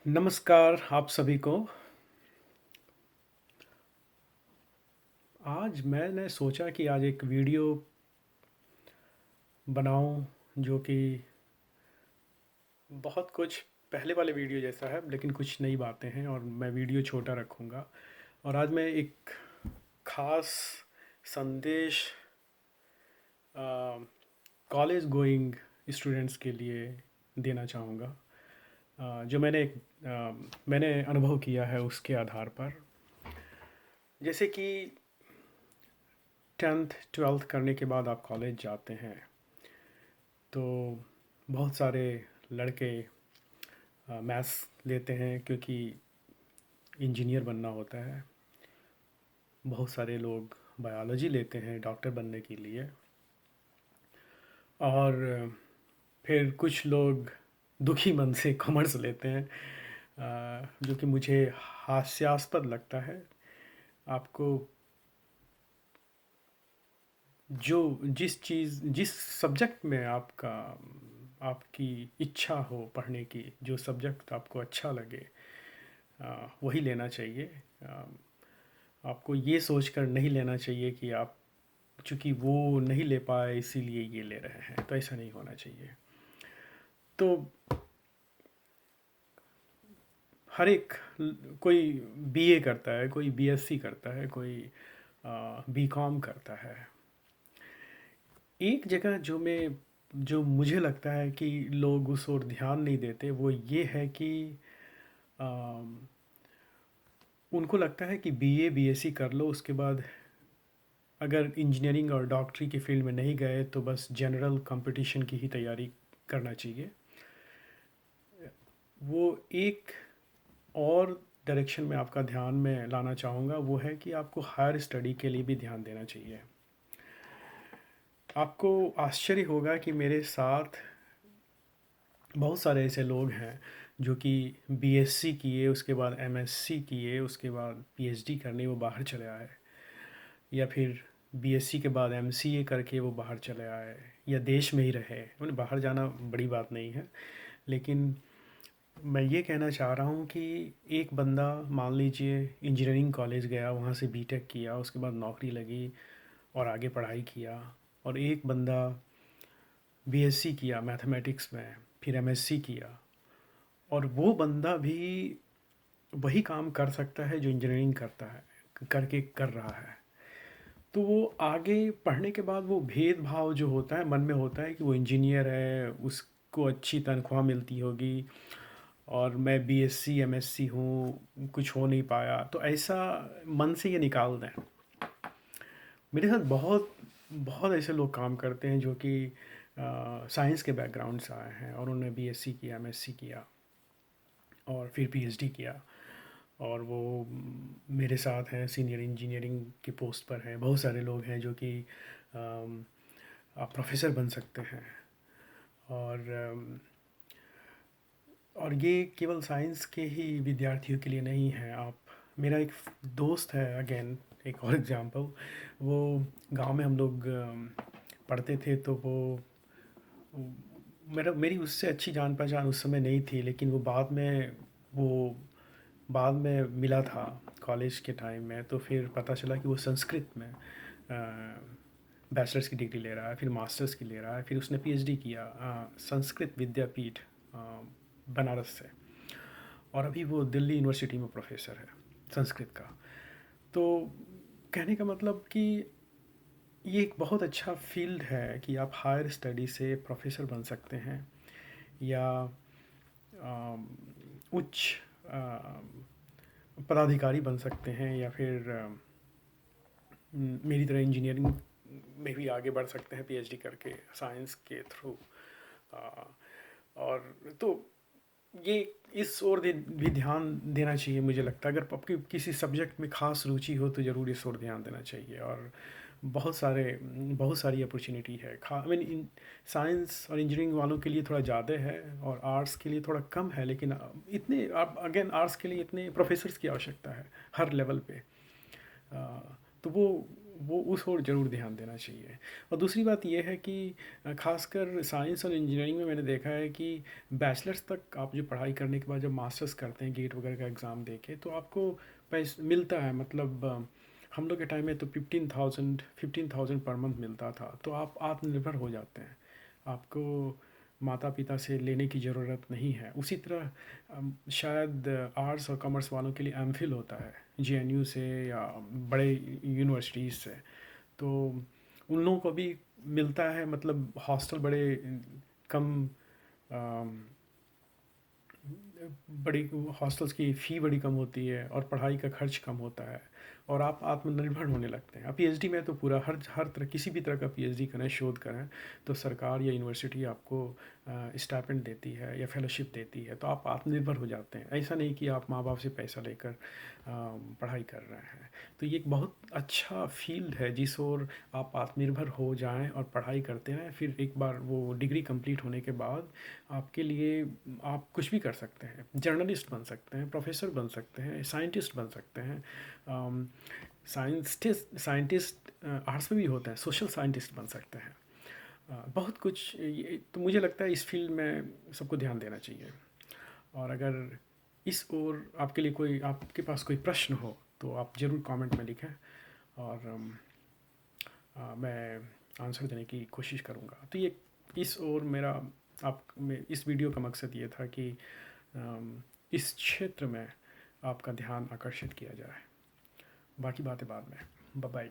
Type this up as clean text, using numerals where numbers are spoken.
नमस्कार आप सभी को। आज मैंने सोचा कि आज एक वीडियो बनाऊं जो कि बहुत कुछ पहले वाले वीडियो जैसा है, लेकिन कुछ नई बातें हैं और मैं वीडियो छोटा रखूंगा। और आज मैं एक खास संदेश कॉलेज गोइंग स्टूडेंट्स के लिए देना चाहूँगा, जो मैंने अनुभव किया है उसके आधार पर। जैसे कि 10th 12th करने के बाद आप कॉलेज जाते हैं तो बहुत सारे लड़के मैथ्स लेते हैं क्योंकि इंजीनियर बनना होता है। बहुत सारे लोग बायोलॉजी लेते हैं डॉक्टर बनने के लिए। और फिर कुछ लोग दुखी मन से कॉमर्स लेते हैं, जो कि मुझे हास्यास्पद लगता है। आपको जो जिस सब्जेक्ट में आपकी इच्छा हो पढ़ने की, जो सब्जेक्ट आपको अच्छा लगे वही लेना चाहिए। अ, आपको ये सोचकर नहीं लेना चाहिए कि आप चूँकि वो नहीं ले पाए इसीलिए ये ले रहे हैं, तो ऐसा नहीं होना चाहिए। तो हर एक कोई बीए करता है, कोई बीएससी करता है, कोई बीकॉम करता है। एक जगह जो मुझे लगता है कि लोग उस ओर ध्यान नहीं देते वो ये है कि अम, उनको लगता है कि बीए बीएससी कर लो, उसके बाद अगर इंजीनियरिंग और डॉक्टरी की फील्ड में नहीं गए तो बस जनरल कंपटीशन की ही तैयारी करना चाहिए। वो एक और डायरेक्शन में आपका ध्यान में लाना चाहूँगा, वो है कि आपको हायर स्टडी के लिए भी ध्यान देना चाहिए। आपको आश्चर्य होगा कि मेरे साथ बहुत सारे ऐसे लोग हैं जो कि बीएससी किए, उसके बाद एमएससी किए, उसके बाद पीएचडी करने वो बाहर चले आए, या फिर बीएससी के बाद एमसीए करके वो बाहर चले आए, या देश में ही रहे। उन्हें बाहर जाना बड़ी बात नहीं है, लेकिन मैं ये कहना चाह रहा हूँ कि एक बंदा मान लीजिए इंजीनियरिंग कॉलेज गया, वहाँ से बीटेक किया, उसके बाद नौकरी लगी और आगे पढ़ाई किया। और एक बंदा बीएससी किया मैथमेटिक्स में, फिर एमएससी किया, और वो बंदा भी वही काम कर सकता है जो इंजीनियरिंग करता है, करके कर रहा है। तो वो आगे पढ़ने के बाद वो भेदभाव जो होता है मन में होता है कि वो इंजीनियर है, उसको अच्छी तनख्वाह मिलती होगी, और मैं बीएससी एमएससी हूँ, कुछ हो नहीं पाया, तो ऐसा मन से ये निकाल दें। मेरे साथ बहुत बहुत ऐसे लोग काम करते हैं जो कि साइंस के बैकग्राउंड से आए हैं और उन्होंने बीएससी किया, एमएससी किया और फिर पीएचडी किया, और वो मेरे साथ हैं, सीनियर इंजीनियरिंग की पोस्ट पर हैं। बहुत सारे लोग हैं जो कि आप प्रोफेसर बन सकते हैं। और और ये केवल साइंस के ही विद्यार्थियों के लिए नहीं है। आप मेरा एक दोस्त है, अगेन एक और एग्जांपल। वो गांव में हम लोग पढ़ते थे, तो वो मेरी उससे अच्छी जान पहचान उस समय नहीं थी, लेकिन वो बाद में मिला था कॉलेज के टाइम में। तो फिर पता चला कि वो संस्कृत में बैचलर्स की डिग्री ले रहा है, फिर मास्टर्स की ले रहा है, फिर उसने पीएचडी किया संस्कृत विद्यापीठ बनारस से। और अभी वो दिल्ली यूनिवर्सिटी में प्रोफेसर है संस्कृत का। तो कहने का मतलब कि ये एक बहुत अच्छा फील्ड है कि आप हायर स्टडी से प्रोफेसर बन सकते हैं, या अम, उच्च पदाधिकारी बन सकते हैं, या फिर मेरी तरह इंजीनियरिंग में भी आगे बढ़ सकते हैं पीएचडी करके साइंस के थ्रू। और तो ये इस ओर भी ध्यान देना चाहिए। मुझे लगता है अगर आपकी किसी सब्जेक्ट में खास रुचि हो तो ज़रूर इस ओर ध्यान देना चाहिए। और बहुत सारी अपॉर्चुनिटी है। खा आई मीन साइंस और इंजीनियरिंग वालों के लिए थोड़ा ज़्यादा है और आर्ट्स के लिए थोड़ा कम है, लेकिन इतने आप अगेन आर्ट्स के लिए इतने प्रोफेसर्स की आवश्यकता है हर लेवल पे। तो वो उस ओर ज़रूर ध्यान देना चाहिए। और दूसरी बात ये है कि ख़ासकर साइंस और इंजीनियरिंग में मैंने देखा है कि बैचलर्स तक आप जो पढ़ाई करने के बाद जब मास्टर्स करते हैं गेट वगैरह का एग्ज़ाम दे के, तो आपको पैसा मिलता है। मतलब हम लोग के टाइम में तो 15,000 पर मंथ मिलता था, तो आप आत्मनिर्भर हो जाते हैं। आपको माता पिता से लेने की ज़रूरत नहीं है। उसी तरह शायद आर्ट्स और कॉमर्स वालों के लिए एमफिल होता है जेएनयू से या बड़े यूनिवर्सिटीज़ से, तो उन लोगों को भी मिलता है। मतलब हॉस्टल बड़े कम अम, बड़ी हॉस्टल्स की फ़ी बड़ी कम होती है और पढ़ाई का खर्च कम होता है और आप आत्मनिर्भर होने लगते हैं। अब पीएचडी में तो पूरा हर हर तरह किसी भी तरह का पीएचडी करें, शोध करें, तो सरकार या यूनिवर्सिटी आपको स्टाइपेंड देती है या फेलोशिप देती है, तो आप आत्मनिर्भर हो जाते हैं। ऐसा नहीं कि आप माँ बाप से पैसा लेकर पढ़ाई कर रहे हैं। तो ये एक बहुत अच्छा फील्ड है जिस ओर आप आत्मनिर्भर हो जाएं और पढ़ाई करते रहें। फिर एक बार वो डिग्री कंप्लीट होने के बाद आपके लिए आप कुछ भी कर सकते हैं। जर्नलिस्ट बन सकते हैं, प्रोफेसर बन सकते हैं, साइंटिस्ट बन सकते हैं। साइंटिस्ट आर्ट्स में भी होते हैं, सोशल साइंटिस्ट बन सकते हैं। बहुत कुछ तो मुझे लगता है इस फील्ड में सबको ध्यान देना चाहिए। और अगर इस ओर आपके पास कोई प्रश्न हो तो आप ज़रूर कमेंट में लिखें और मैं आंसर देने की कोशिश करूँगा। तो ये इस ओर मेरा इस वीडियो का मकसद ये था कि इस क्षेत्र में आपका ध्यान आकर्षित किया जाए। बाकी बातें बाद में। Bye bye.